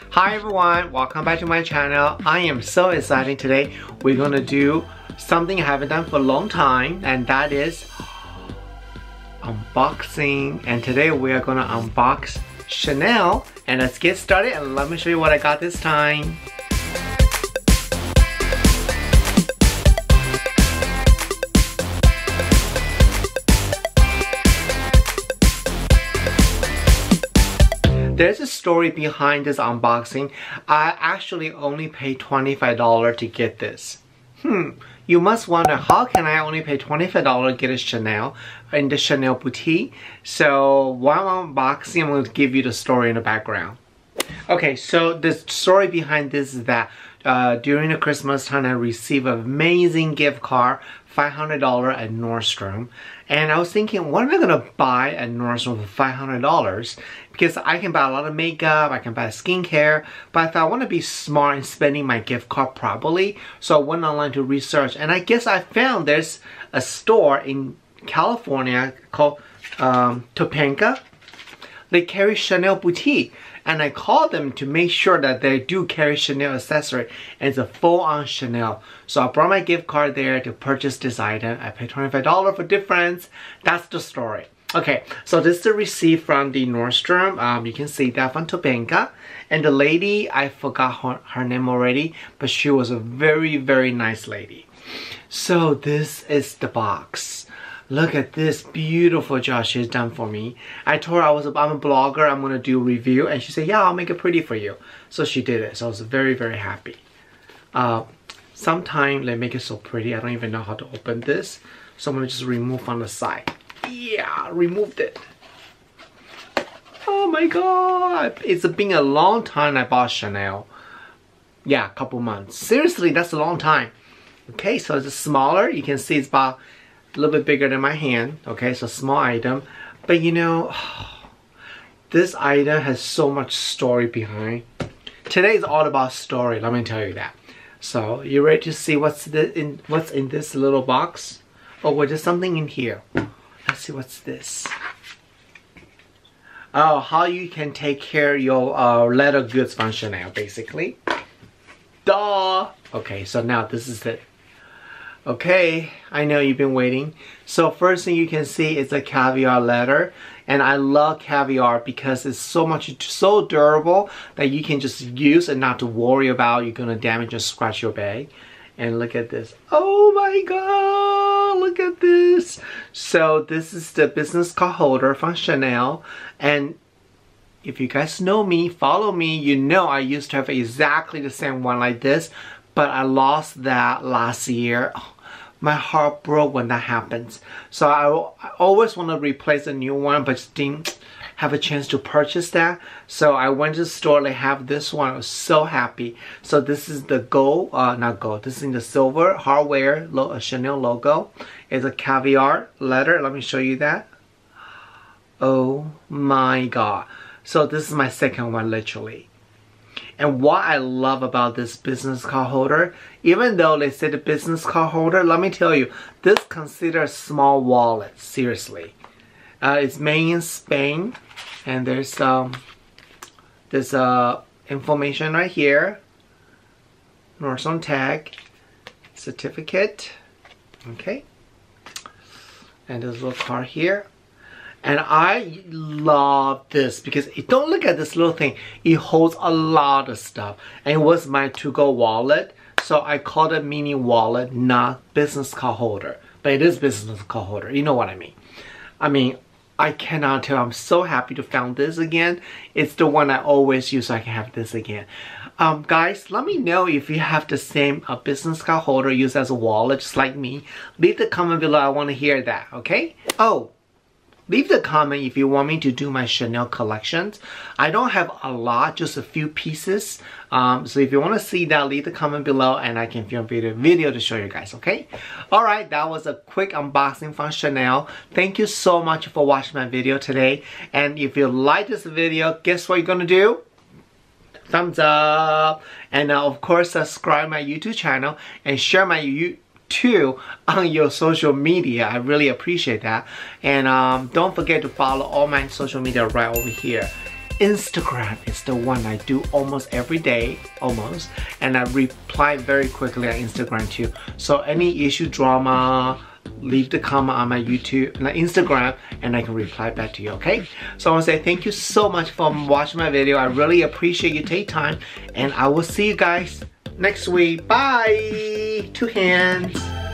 Hi everyone, welcome back to my channel. I am so excited today. We're gonna do something I haven't done for a long time, and that is unboxing. And today we are gonna unbox Chanel, and let's get started and let me show you what I got this time. There's a story behind this unboxing. I actually only paid $25 to get this. You must wonder, how can I only pay $25 to get a Chanel in the Chanel boutique? So while I'm unboxing, I'm going to give you the story in the background. Okay, so the story behind this is that during the Christmas time, I received an amazing gift card, $500 at Nordstrom. And I was thinking, what am I gonna buy at Nordstrom for $500? Because I can buy a lot of makeup, I can buy skincare, but I thought I want to be smart in spending my gift card properly. So I went online to research, and I guess I found there's a store in California called Topanga. They carry Chanel boutique. And I called them to make sure that they do carry Chanel accessory, and it's a full-on Chanel. So I brought my gift card there to purchase this item. I paid $25 for difference. That's the story. Okay, so this is the receipt from the Nordstrom. You can see that from Topanga. And the lady, I forgot her name already, but she was a very, very nice lady. So this is the box. Look at this beautiful job she's done for me. I told her I'm a blogger, I'm gonna do a review, and she said, yeah, I'll make it pretty for you. So she did it, so I was very, very happy. Sometimes they make it so pretty, I don't even know how to open this. So I'm gonna just remove from the side. Yeah, removed it. Oh my god, it's been a long time I bought Chanel. Yeah, a couple months. Seriously, that's a long time. Okay, so it's smaller, you can see it's about a little bit bigger than my hand. Okay, so small item, but you know, this item has so much story behind. Today is all about story, let me tell you that. So you ready to see what's in this little box? Oh, well, there's something in here. Let's see what's this. Oh, how you can take care of your leather goods from Chanel, basically. Duh. Okay, so now this is it. Okay, I know you've been waiting. So first thing you can see is a caviar leather, and I love caviar because it's so durable that you can just use and not to worry about you're gonna damage or scratch your bag. And look at this. Oh my god, look at this. So this is the business card holder from Chanel, and if you guys know me, follow me, you know I used to have exactly the same one like this, but I lost that last year. My heart broke when that happens. So I always want to replace a new one, but just didn't have a chance to purchase that. So I went to the store, they have this one. I was so happy. So this is the gold, not gold, this is in the silver hardware Chanel logo. It's a caviar leather. Let me show you that. Oh my god. So this is my second one, literally. And what I love about this business card holder, even though they say the business card holder, let me tell you, this considered a small wallet, seriously. It's made in Spain, and there's information right here. Nordstrom tag, certificate, okay. And there's a little card here. And I love this because don't look at this little thing. It holds a lot of stuff. And it was my to-go wallet. So I called it mini wallet, not business card holder. But it is business card holder. You know what I mean? I cannot tell. I'm so happy to found this again. It's the one I always use, so I can have this again. Guys, let me know if you have the same business card holder used as a wallet, just like me. Leave the comment below. I want to hear that, okay? Oh. Leave the comment if you want me to do my Chanel collections. I don't have a lot, just a few pieces. So if you want to see that, leave the comment below and I can film a video to show you guys, okay? Alright, that was a quick unboxing from Chanel. Thank you so much for watching my video today. And if you like this video, guess what you're gonna do? Thumbs up. And of course, subscribe my YouTube channel and share my too on your social media. I really appreciate that. And don't forget to follow all my social media right over here. Instagram is the one I do almost every day, almost, and I reply very quickly on Instagram too. So any issue, drama, leave the comment on my YouTube and Instagram, and I can reply back to you, okay? So I want to say thank you so much for watching my video. I really appreciate you take time, and I will see you guys next week. Bye! 2 hands.